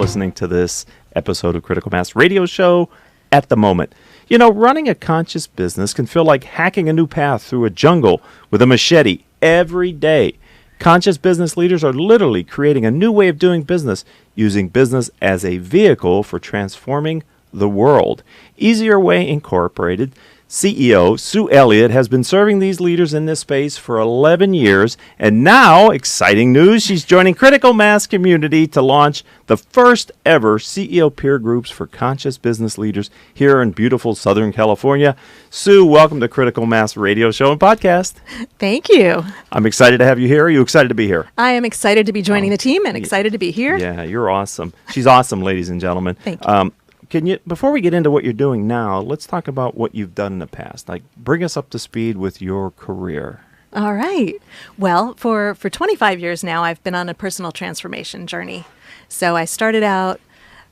listening to this episode of Critical Mass Radio Show at the moment. You know, running a conscious business can feel like hacking a new path through a jungle with a machete every day. Conscious business leaders are literally creating a new way of doing business, using business as a vehicle for transforming the world. Easier Way Incorporated CEO Sue Elliott has been serving these leaders in this space for 11 years, and now, exciting news, she's joining Critical Mass Community to launch the first ever CEO peer groups for conscious business leaders here in beautiful Southern California. Sue, welcome to Critical Mass Radio Show and Podcast. Thank you. I'm excited to have you here. Are you excited to be here? I am excited to be joining the team and excited to be here. Yeah, you're awesome. She's awesome, ladies and gentlemen. Thank you. Can you, before we get into what you're doing now, let's talk about what you've done in the past. Like, bring us up to speed with your career. All right. Well, for 25 years now, I've been on a personal transformation journey. So I started out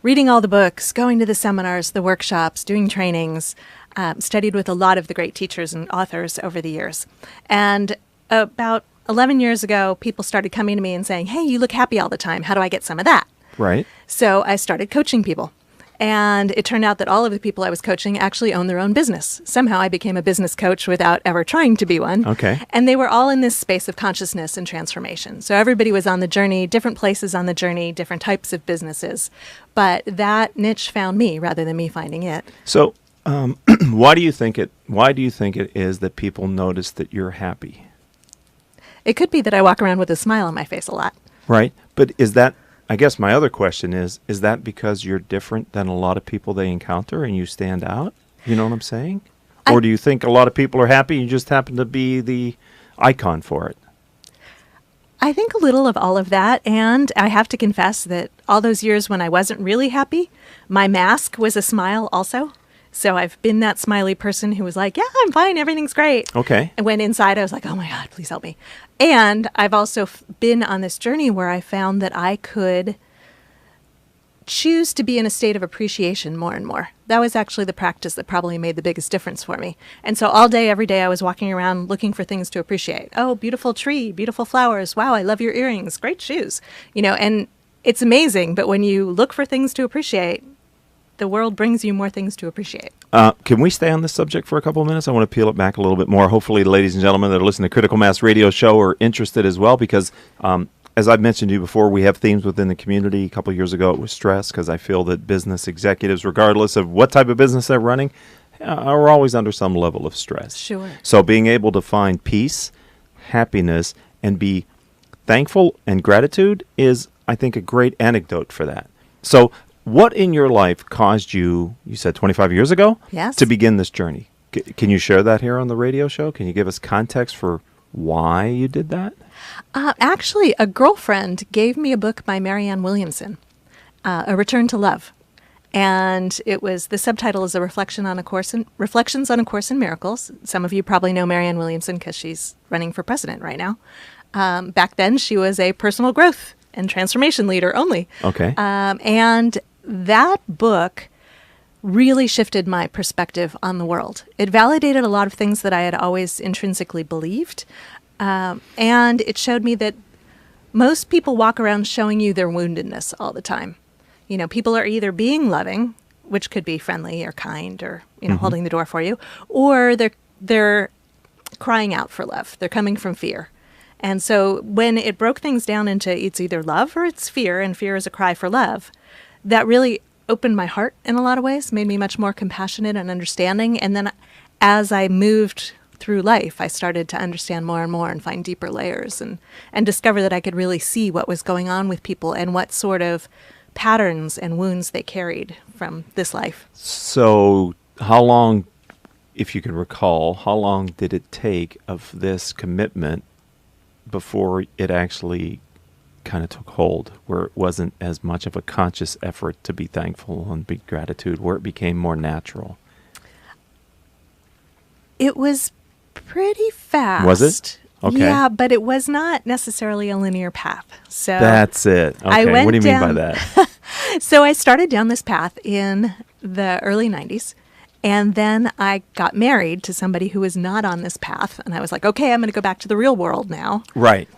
reading all the books, going to the seminars, the workshops, doing trainings, studied with a lot of the great teachers and authors over the years. And about 11 years ago, people started coming to me and saying, hey, you look happy all the time. How do I get some of that? Right. So I started coaching people. And it turned out that all of the people I was coaching actually own their own business. Somehow I became a business coach without ever trying to be one. Okay. And they were all in this space of consciousness and transformation. So everybody was on the journey, different places on the journey, different types of businesses. But that niche found me rather than me finding it. So why do you think it is that people notice that you're happy? It could be that I walk around with a smile on my face a lot. Right. But is that, I guess my other question is that because you're different than a lot of people they encounter and you stand out? You know what I'm saying? Or do you think a lot of people are happy and you just happen to be the icon for it? I think a little of all of that. And I have to confess that all those years when I wasn't really happy, my mask was a smile also. So I've been that smiley person who was like, yeah, I'm fine. Everything's great. Okay. And when inside I was like, oh my God, please help me. And I've also been on this journey where I found that I could choose to be in a state of appreciation more and more. That was actually the practice that probably made the biggest difference for me. And so all day, every day, I was walking around looking for things to appreciate. Oh, beautiful tree, beautiful flowers. Wow, I love your earrings. Great shoes. You know, and it's amazing. But when you look for things to appreciate, the world brings you more things to appreciate. Can we stay on this subject for a couple of minutes? I want to peel it back a little bit more. Hopefully, the ladies and gentlemen that are listening to Critical Mass Radio Show are interested as well because, as I've mentioned to you before, we have themes within the community. A couple of years ago, it was stress because I feel that business executives, regardless of what type of business they're running, are always under some level of stress. Sure. So being able to find peace, happiness, and be thankful and gratitude is, I think, a great anecdote for that. So what in your life caused you said 25 years ago, yes, to begin this journey? Can you share that here on the radio show? Can you give us context for why you did that? Actually, a girlfriend gave me a book by Marianne Williamson, A Return to Love. And it was, the subtitle is Reflections on a Course in Miracles. Some of you probably know Marianne Williamson because she's running for president right now. Back then, she was a personal growth and transformation leader only. Okay. And that book really shifted my perspective on the world. It validated a lot of things that I had always intrinsically believed. And it showed me that most people walk around showing you their woundedness all the time. You know, people are either being loving, which could be friendly or kind or, you know, holding the door for you, or they're crying out for love. They're coming from fear. And so when it broke things down into it's either love or it's fear, and fear is a cry for love, that really opened my heart in a lot of ways, made me much more compassionate and understanding. And then as I moved through life, I started to understand more and more and find deeper layers and discover that I could really see what was going on with people and what sort of patterns and wounds they carried from this life. So how long, if you can recall, how long did it take of this commitment before it actually kind of took hold, where it wasn't as much of a conscious effort to be thankful and be gratitude, where it became more natural? It was pretty fast. Was it? Okay. Yeah, but it was not necessarily a linear path. So that's it. Okay. What do you mean by that? So I started down this path in the early 90s. And then I got married to somebody who was not on this path. And I was like, okay, I'm going to go back to the real world now. Right.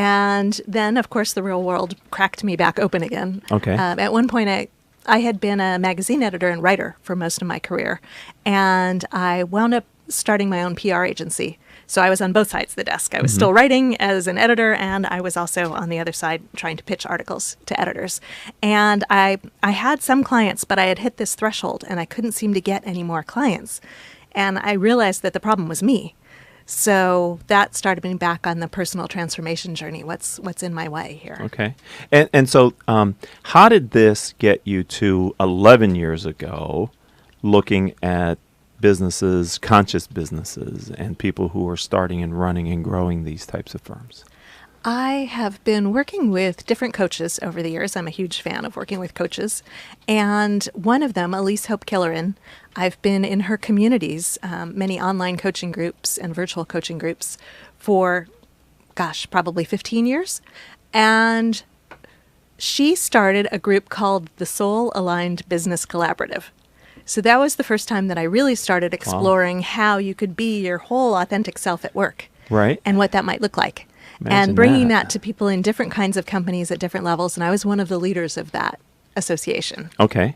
And then, of course, the real world cracked me back open again. Okay. At one point, I had been a magazine editor and writer for most of my career, and I wound up starting my own PR agency. So I was on both sides of the desk. I was still writing as an editor, and I was also on the other side trying to pitch articles to editors. And I had some clients, but I had hit this threshold, and I couldn't seem to get any more clients. And I realized that the problem was me. So that started me back on the personal transformation journey. What's in my way here? Okay. And so how did this get you to 11 years ago looking at businesses, conscious businesses, and people who are starting and running and growing these types of firms? I have been working with different coaches over the years. I'm a huge fan of working with coaches. And one of them, Elise Hope Killerin, I've been in her communities, many online coaching groups and virtual coaching groups for, probably 15 years. And she started a group called the Soul Aligned Business Collaborative. So that was the first time that I really started exploring how you could be your whole authentic self at work. Right. And what that might look like. Imagine and bringing that. that to people in different kinds of companies at different levels. And I was one of the leaders of that association. Okay.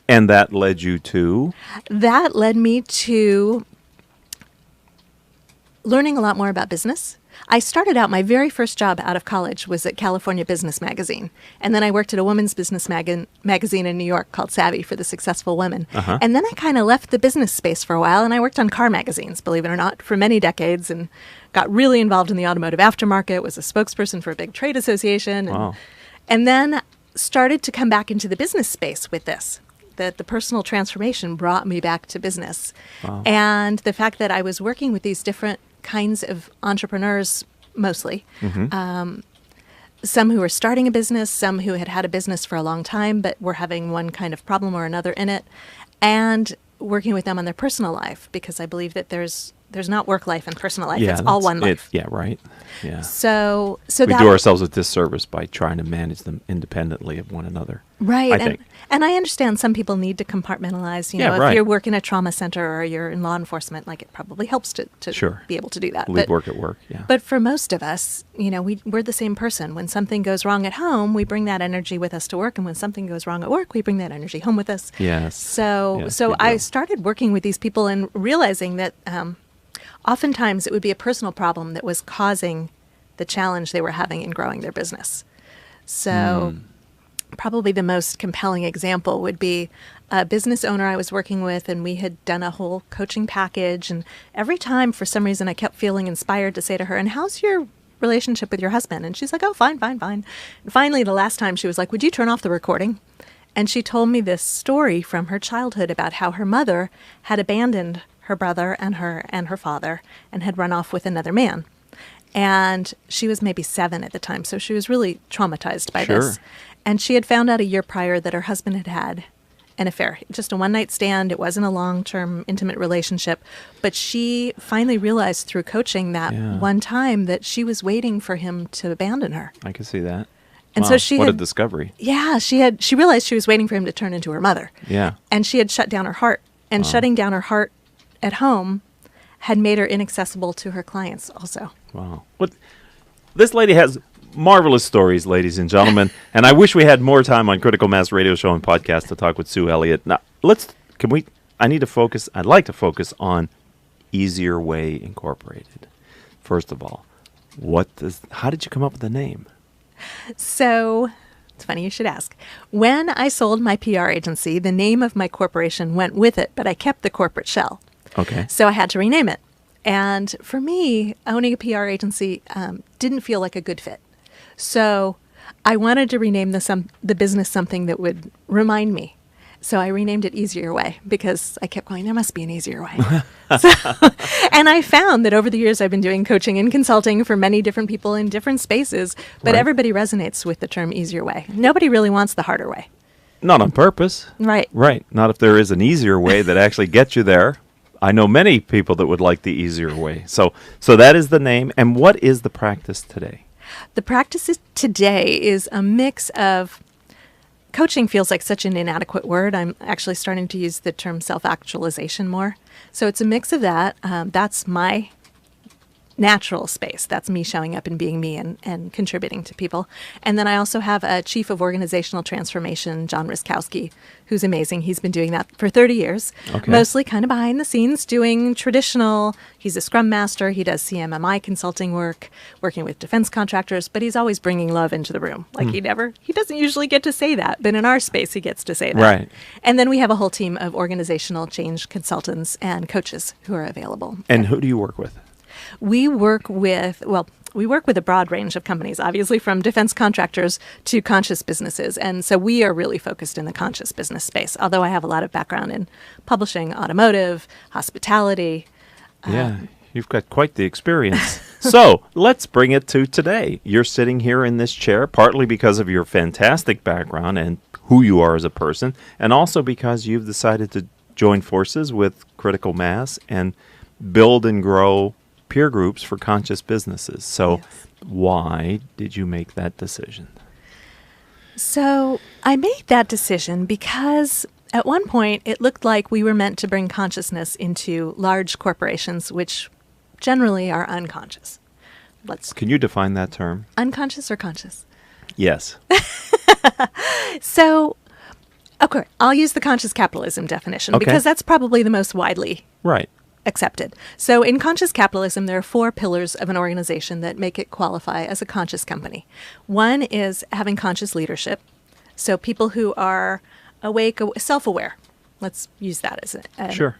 And that led you to? That led me to learning a lot more about business. I started out, my very first job out of college was at California Business Magazine. And then I worked at a women's business magazine in New York called Savvy for the Successful Women. Uh-huh. And then I kind of left the business space for a while, and I worked on car magazines, believe it or not, for many decades, and got really involved in the automotive aftermarket, was a spokesperson for a big trade association. Wow. And then started to come back into the business space with this. That the personal transformation brought me back to business. Wow. And the fact that I was working with these different kinds of entrepreneurs, mostly, some who were starting a business, some who had had a business for a long time, but were having one kind of problem or another in it, and working with them on their personal life, because I believe that there's not work life and personal life. It's all one life. Yeah, right. Yeah. So We that do ourselves a disservice by trying to manage them independently of one another. Right. I think. And I understand some people need to compartmentalize. You know, right. if you're working a trauma center or you're in law enforcement, like it probably helps to Sure. be able to do that. Leave work at work, yeah. But for most of us, you know, we're the same person. When something goes wrong at home, we bring that energy with us to work. And when something goes wrong at work, we bring that energy home with us. Yes. So Yes, we I do. started working with these people and realizing that oftentimes it would be a personal problem that was causing the challenge they were having in growing their business. So probably the most compelling example would be a business owner I was working with, and we had done a whole coaching package. And every time, for some reason, I kept feeling inspired to say to her, "And how's your relationship with your husband?" And she's like, "Oh, fine, fine, fine." And finally, the last time she was like, "Would you turn off the recording?" And she told me this story from her childhood about how her mother had abandoned her brother and her father and had run off with another man. And she was maybe 7 at the time, so she was really traumatized by Sure. this. And she had found out a year prior that her husband had had an affair, just a one-night stand. It wasn't a long-term intimate relationship. But she finally realized through coaching that Yeah. one time that she was waiting for him to abandon her. I can see that. And Wow, so she what a had- discovery. Yeah, she realized she was waiting for him to turn into her mother. Yeah. And she had shut down her heart. And shutting down her heart at home had made her inaccessible to her clients also. Wow. This lady has marvelous stories, ladies and gentlemen, and I wish we had more time on Critical Mass Radio Show and Podcast to talk with Sue Elliott. Now, I'd like to focus on Easier Way Incorporated. First of all, how did you come up with the name? So, it's funny you should ask. When I sold my PR agency, the name of my corporation went with it, but I kept the corporate shell. Okay. So I had to rename it. And for me, owning a PR agency didn't feel like a good fit. So I wanted to rename the business something that would remind me. So I renamed it Easier Way because I kept going, there must be an easier way. And I found that over the years I've been doing coaching and consulting for many different people in different spaces, but Right. everybody resonates with the term easier way. Nobody really wants the harder way. Not on purpose. Right. Right. Not if there is an easier way that actually gets you there. I know many people that would like the easier way. So that is the name. And what is the practice today? The practice today is a mix of coaching feels like such an inadequate word. I'm actually starting to use the term self-actualization more. So it's a mix of that. That's my natural space. That's me showing up and being me and contributing to people. And then I also have a chief of organizational transformation, John Ryskowski, who's amazing. He's been doing that for 30 years, mostly kind of behind the scenes doing traditional. He's a scrum master. He does CMMI consulting work, working with defense contractors, but he's always bringing love into the room. Like he doesn't usually get to say that, but in our space, he gets to say that. Right. And then we have a whole team of organizational change consultants and coaches who are available. And who do you work with? We work with a broad range of companies, obviously from defense contractors to conscious businesses. And so we are really focused in the conscious business space, although I have a lot of background in publishing, automotive, hospitality. Yeah, you've got quite the experience. So let's bring it to today. You're sitting here in this chair partly because of your fantastic background and who you are as a person, and also because you've decided to join forces with Critical Mass and build and grow peer groups for conscious businesses. So why did you make that decision? So I made that decision because at one point it looked like we were meant to bring consciousness into large corporations, which generally are unconscious. Can you define that term? Unconscious or conscious? Yes. So, okay, I'll use the conscious capitalism definition because that's probably the most widely accepted. So in conscious capitalism, there are 4 pillars of an organization that make it qualify as a conscious company. One is having conscious leadership. So people who are awake, self-aware. Let's use that as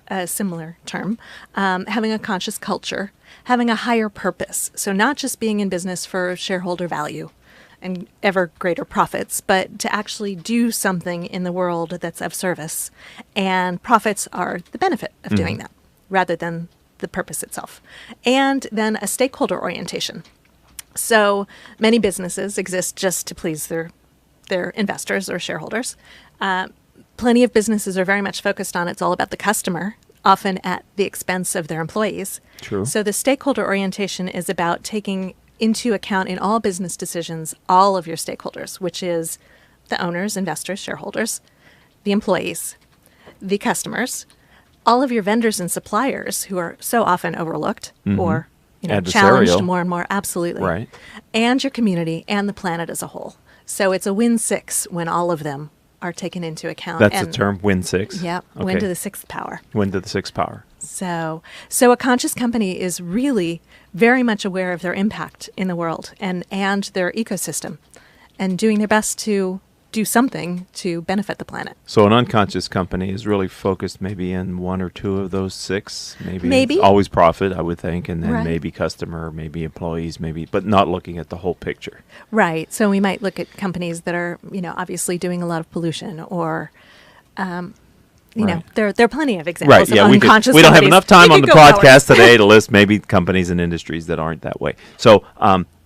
a similar term. Having a conscious culture, having a higher purpose. So not just being in business for shareholder value and ever greater profits, but to actually do something in the world that's of service. And profits are the benefit of doing that, rather than the purpose itself. And then a stakeholder orientation. So many businesses exist just to please their investors or shareholders. Plenty of businesses are very much focused on it's all about the customer, often at the expense of their employees. True. So the stakeholder orientation is about taking into account in all business decisions all of your stakeholders, which is the owners, investors, shareholders, the employees, the customers, all of your vendors and suppliers who are so often overlooked or challenged more and more, absolutely. Right. And your community and the planet as a whole. So it's a win-6 when all of them are taken into account. That's the term, win-6? Yeah, win to the 6th power. Win to the 6th power. So a conscious company is really very much aware of their impact in the world and their ecosystem and doing their best to do something to benefit the planet. So an unconscious company is really focused maybe in 1 or 2 of those 6. Maybe. It's always profit, I would think, and then maybe customer, maybe employees, but not looking at the whole picture. Right. So we might look at companies that are, obviously doing a lot of pollution or, there are plenty of examples of unconscious companies. We don't have enough time on the podcast today to list maybe companies and industries that aren't that way. So,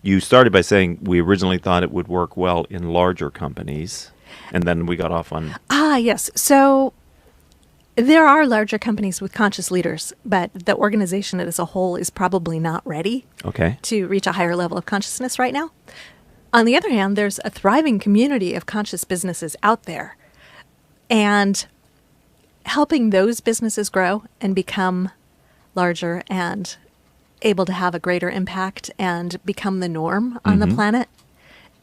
you started by saying we originally thought it would work well in larger companies, and then we got off on... Yes. So there are larger companies with conscious leaders, but the organization as a whole is probably not ready to reach a higher level of consciousness right now. On the other hand, there's a thriving community of conscious businesses out there, and helping those businesses grow and become larger and able to have a greater impact and become the norm on the planet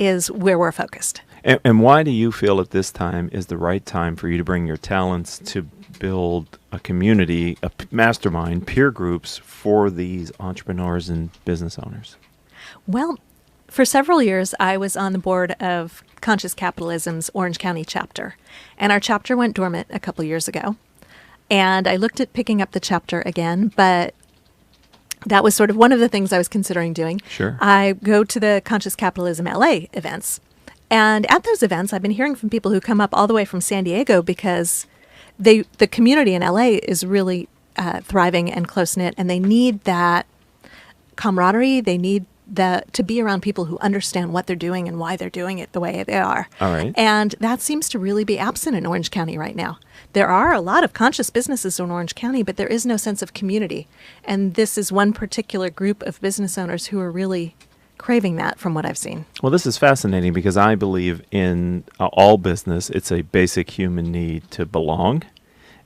is where we're focused. And why do you feel at this time is the right time for you to bring your talents to build a community, a mastermind, peer groups for these entrepreneurs and business owners? Well, for several years, I was on the board of Conscious Capitalism's Orange County chapter, and our chapter went dormant a couple years ago. And I looked at picking up the chapter again, but that was sort of one of the things I was considering doing. Sure. I go to the Conscious Capitalism LA events. And at those events, I've been hearing from people who come up all the way from San Diego because the community in LA is really thriving and close-knit, and they need that camaraderie. They need to be around people who understand what they're doing and why they're doing it the way they are. All right. And that seems to really be absent in Orange County right now. There are a lot of conscious businesses in Orange County, but there is no sense of community. And this is one particular group of business owners who are really craving that from what I've seen. Well, this is fascinating because I believe in all business, it's a basic human need to belong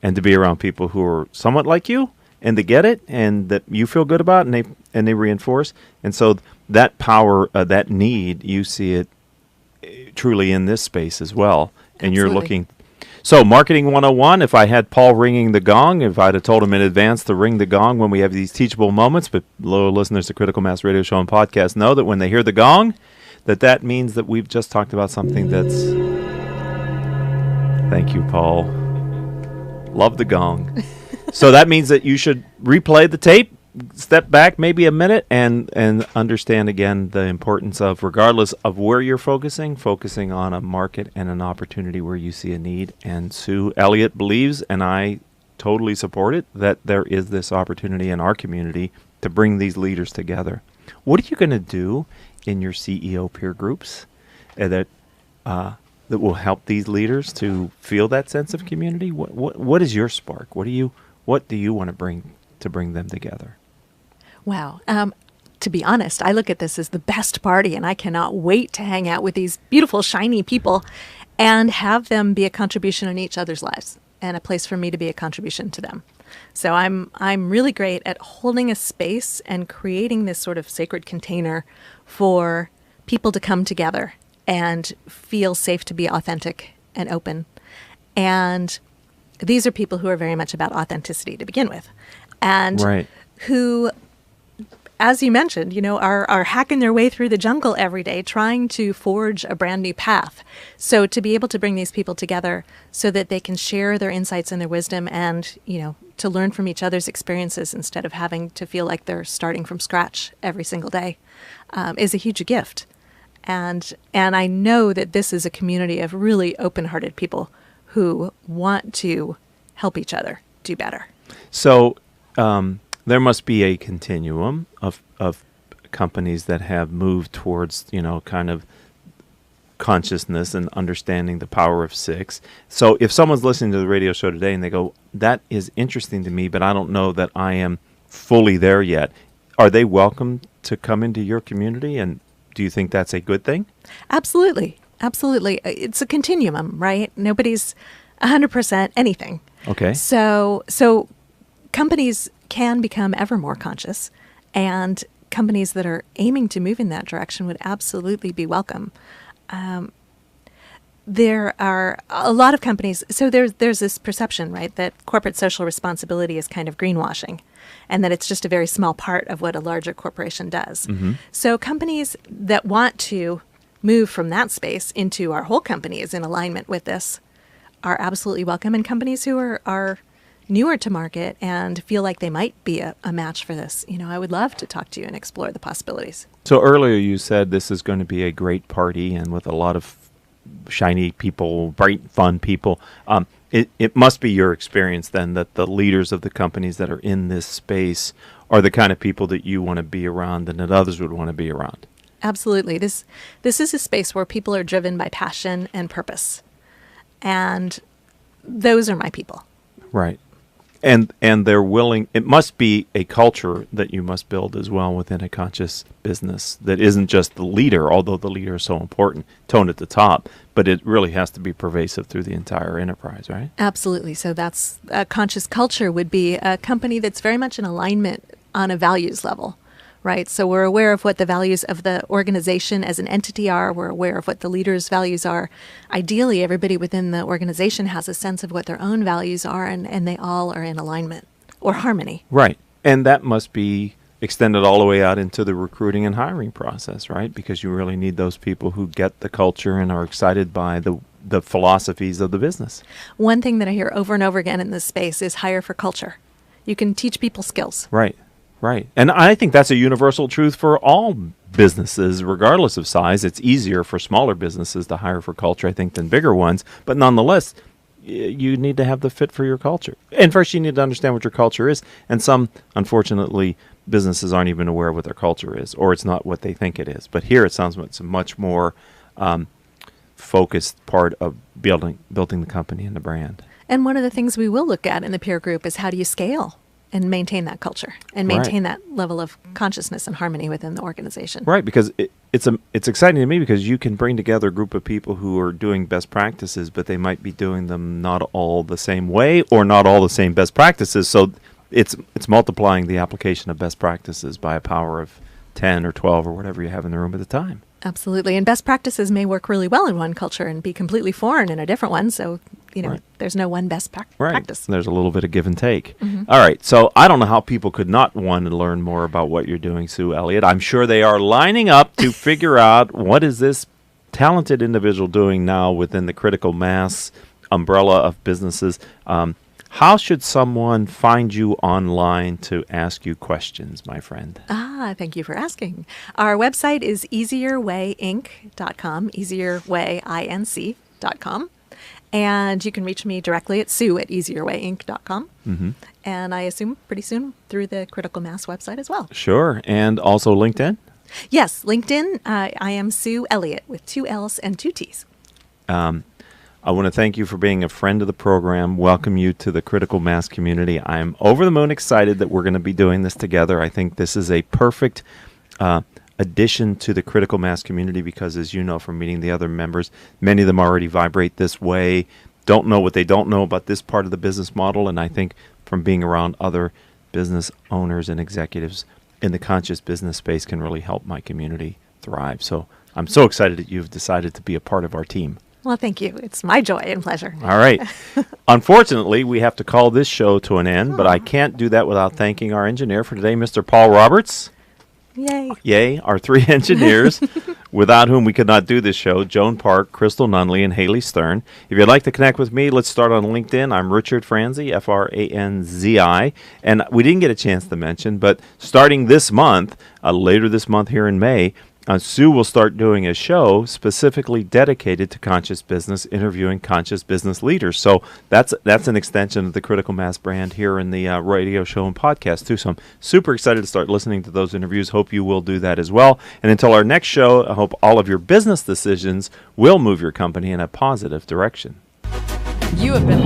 and to be around people who are somewhat like you and they get it, and that you feel good about, and they reinforce. And so that power, that need, you see it truly in this space as well. And Absolutely. you're looking. So Marketing 101, if I had Paul ringing the gong, if I'd have told him in advance to ring the gong when we have these teachable moments, but loyal listeners to Critical Mass Radio Show and Podcast know that when they hear the gong, that means that we've just talked about something that's... Thank you, Paul. Love the gong. So that means that you should replay the tape, step back maybe a minute, and understand again the importance of, regardless of where you're focusing on a market and an opportunity where you see a need. And Sue Elliott believes, and I totally support it, that there is this opportunity in our community to bring these leaders together. What are you going to do in your CEO peer groups that will help these leaders to feel that sense of community? What is your spark? What do you want to bring them together? Wow. To be honest, I look at this as the best party, and I cannot wait to hang out with these beautiful, shiny people and have them be a contribution in each other's lives and a place for me to be a contribution to them. So I'm really great at holding a space and creating this sort of sacred container for people to come together and feel safe to be authentic and open. And these are people who are very much about authenticity to begin with, and right. who, as you mentioned, are hacking their way through the jungle every day, trying to forge a brand new path. So to be able to bring these people together so that they can share their insights and their wisdom and, to learn from each other's experiences instead of having to feel like they're starting from scratch every single day, is a huge gift. And I know that this is a community of really open-hearted people who want to help each other do better. So, there must be a continuum of companies that have moved towards, kind of consciousness and understanding the power of six. So if someone's listening to the radio show today and they go, that is interesting to me, but I don't know that I am fully there yet, are they welcome to come into your community? And do you think that's a good thing? Absolutely. Absolutely. It's a continuum, right? Nobody's 100% anything. Okay. So companies can become ever more conscious, and companies that are aiming to move in that direction would absolutely be welcome. There are a lot of companies, so there's this perception, right, that corporate social responsibility is kind of greenwashing, and that it's just a very small part of what a larger corporation does. Mm-hmm. So companies that want to move from that space into our whole company is in alignment with this are absolutely welcome, and companies who are newer to market and feel like they might be a match for this, I would love to talk to you and explore the possibilities. So earlier you said this is going to be a great party and with a lot of shiny people, bright, fun people. It must be your experience then that the leaders of the companies that are in this space are the kind of people that you want to be around and that others would want to be around. Absolutely. This is a space where people are driven by passion and purpose. And those are my people. Right. And they're willing, it must be a culture that you must build as well within a conscious business that isn't just the leader, although the leader is so important, tone at the top, but it really has to be pervasive through the entire enterprise, right? Absolutely. So that's a conscious culture would be a company that's very much in alignment on a values level, right? So we're aware of what the values of the organization as an entity are. We're aware of what the leader's values are. Ideally, everybody within the organization has a sense of what their own values are, and they all are in alignment or harmony. Right. And that must be extended all the way out into the recruiting and hiring process, right? Because you really need those people who get the culture and are excited by the philosophies of the business. One thing that I hear over and over again in this space is hire for culture. You can teach people skills. Right. Right. And I think that's a universal truth for all businesses, regardless of size. It's easier for smaller businesses to hire for culture, I think, than bigger ones. But nonetheless, you need to have the fit for your culture. And first, you need to understand what your culture is. And some, unfortunately, businesses aren't even aware of what their culture is, or it's not what they think it is. But here it sounds like it's a much more focused part of building the company and the brand. And one of the things we will look at in the peer group is how do you scale and maintain that culture and maintain that level of consciousness and harmony within the organization. Right, because it's exciting to me because you can bring together a group of people who are doing best practices, but they might be doing them not all the same way or not all the same best practices. So it's multiplying the application of best practices by a power of 10 or 12 or whatever you have in the room at the time. Absolutely. And best practices may work really well in one culture and be completely foreign in a different one. So, Right. there's no one best Right. practice. There's a little bit of give and take. All right. So I don't know how people could not want to learn more about what you're doing, Sue Elliott. I'm sure they are lining up to figure out what is this talented individual doing now within the critical mass umbrella of businesses. How should someone find you online to ask you questions, my friend? Thank you for asking. Our website is easierwayinc.com, easierwayinc.com. And you can reach me directly at sue@easierwayinc.com. And I assume pretty soon through the Critical Mass website as well. Sure. And also LinkedIn? Yes, LinkedIn. I am Sue Elliott with 2 L's and 2 T's. I want to thank you for being a friend of the program, welcome you to the Critical Mass community. I'm over the moon excited that we're going to be doing this together. I think this is a perfect addition to the Critical Mass community because, as you know from meeting the other members, many of them already vibrate this way, don't know what they don't know about this part of the business model, and I think from being around other business owners and executives in the conscious business space can really help my community thrive. So I'm so excited that you've decided to be a part of our team. Well, thank you. It's my joy and pleasure. All right. Unfortunately, we have to call this show to an end, but I can't do that without thanking our engineer for today, Mr. Paul Roberts. Yay. Yay, our 3 engineers, without whom we could not do this show, Joan Park, Crystal Nunley, and Haley Stern. If you'd like to connect with me, let's start on LinkedIn. I'm Richard Franzi, Franzi. And we didn't get a chance to mention, but starting this month, later this month here in May, Sue will start doing a show specifically dedicated to conscious business, interviewing conscious business leaders. So that's an extension of the Critical Mass brand here in the radio show and podcast too. So I'm super excited to start listening to those interviews. Hope you will do that as well. And until our next show, I hope all of your business decisions will move your company in a positive direction. You have been